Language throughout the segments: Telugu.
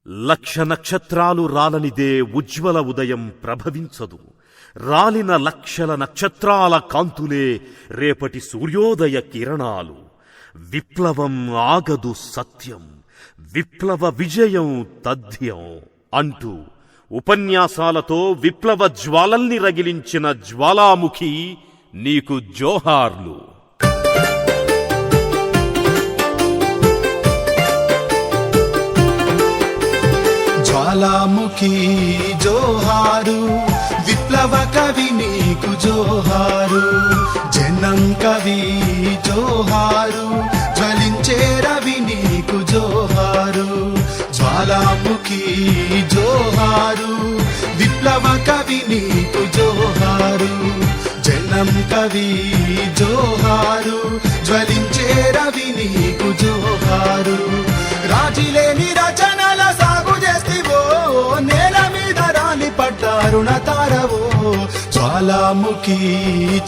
లక్ష నక్షత్రాలు రాలనిదే ఉజ్వల ఉదయం ప్రభవించదు. రాలిన లక్షల నక్షత్రాల కాంతులే రేపటి సూర్యోదయ కిరణాలు. విప్లవం ఆగదు సత్యం, విప్లవ విజయం తథ్యం అంటూ ఉపన్యాసాలతో విప్లవ జ్వాలల్ని రగిలించిన జ్వాలాముఖి నీకు జోహార్లు. జ్వాలాముఖి జోహారు, విప్లవ కవి నీకు జోహారు, జనం కవి జోహారు, జ్వలించే రవి నీకు జోహారు. జ్వాలాముఖి జోహారు, విప్లవ కవి నీకు జోహారు, జనం కవి జోహారు, జ్వలించే రవి నీకు జోహారు. రాజీలేని రచనల సాగు చేస్తివో, నేల మీద రాలి పడ్డారుణ తారవో. జ్వాలాముఖి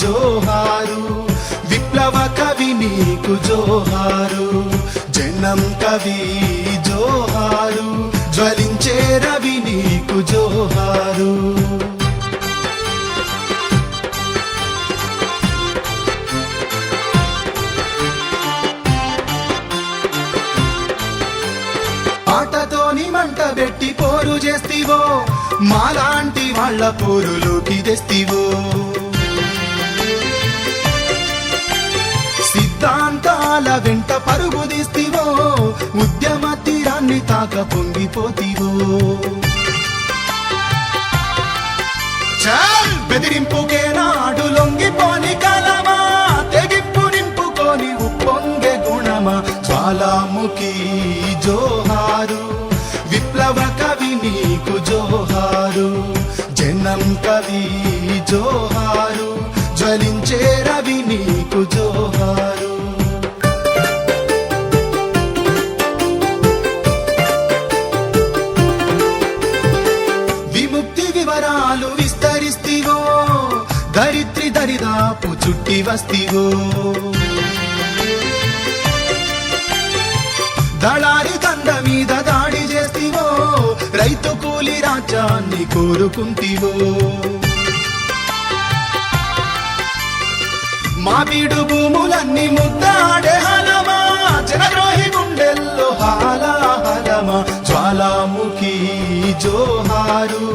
జోహారు, విప్లవ కవి నీకు జోహారు, జనం కవి జోహారు, జ్వలించే రవి నీకు జోహారు. ఆటతోని మంట పెట్టి పోరు చేస్తివో, మాలాంటి వాళ్ళ పోరులోకి తెస్తివో. సిద్ధాంతాల వెంట పరుగు తీస్తివో, ఉద్యమ తీరాన్ని తాక పొంగిపోతివో. బెదిరింపుకే నాడు లొంగిపోని కలమా, తెగింపు నింపుకొని ఉప్పొంగే గుణమా. జ్వాలాముఖి జోహారు, విప్లవ కవి నీకు జోహారు, జనం కవి జోహారు, జ్వలించే రవి నీకు జోహారు. విముక్తి వివరాలు విస్తరిస్తివో, దరిద్రి దరిదాపు చుట్టి వస్తివో. దళారి దండ మీద దాడి చేస్తివో, రైతు కూలి రాజ్యాన్ని కోరుకుంటివో. మాపిడు భూములన్నీ ముద్దాడే హలమా, జనద్రోహి గుండెల్లో హాలాహలమా. జ్వాలాముఖి జోహారు,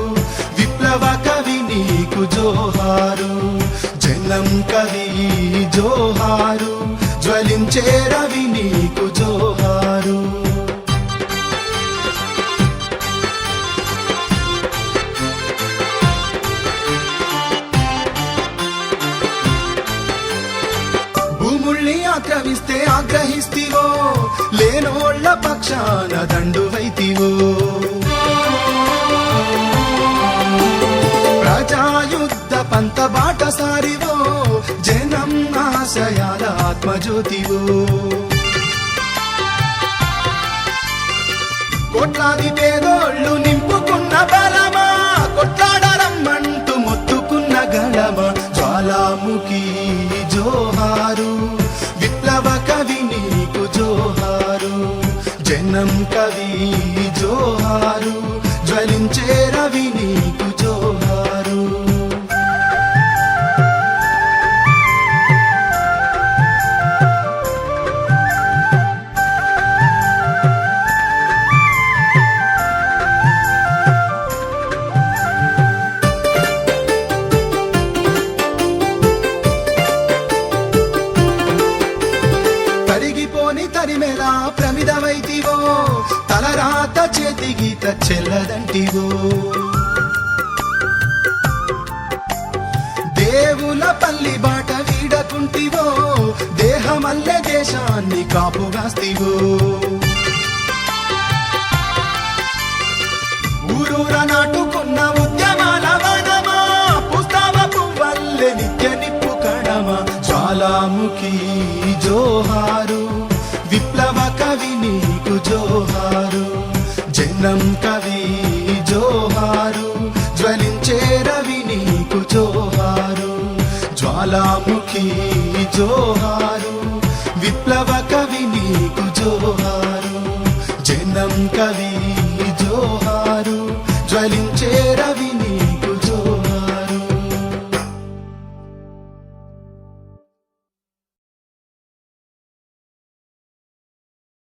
విప్లవ కవి నీకు జోహారు, జనం కవి జోహారు, జ్వలించే రవి నీకు జోహారు. భూముల్ని ఆక్రమిస్తే ఆగ్రహిస్తివో, లేనోళ్ల పక్షాన దండువైతివో. ప్రజాయుద్ధ పంత బాట సారివో, జనం ఆశయాల ఆత్మజ్యోతివో. కోట్లాది పేదోళ్ళు నింపుకున్న బలమా, కొట్లాడరమ్మంటూ మొత్తుకున్న గళమా. జ్వాలాముఖి జోహారు, విప్లవ కవి నీకు జోహారు, జనం కవి జోహారు, జ్వలించే రవి నీకు జోహారు. తరిగిపోని తరిమెలా ప్రమిదవైతివో, తలరాత చేతి గీత చెల్లదంటివో. దేవుల పల్లి బాట వీడకుంటివో, దేహమల్లె దేశాన్ని కాపుగాస్తివో. ఊరూర నాటుకున్న ఉద్యమాల వనమా, పుస్తవ పువ్వల్లె నిత్య నిప్పు కణమా. జ్వాలాముఖి జోహారు, విప్లవ కవి నీకు జోహారు, జనం కవి జోహారు, జ్వలించే రవి నీకు జోహారు. జ్వాలాముఖి జోహారు, విప్లవ కవి నీకు జోహారు, జనం కవి జో ఏ రవి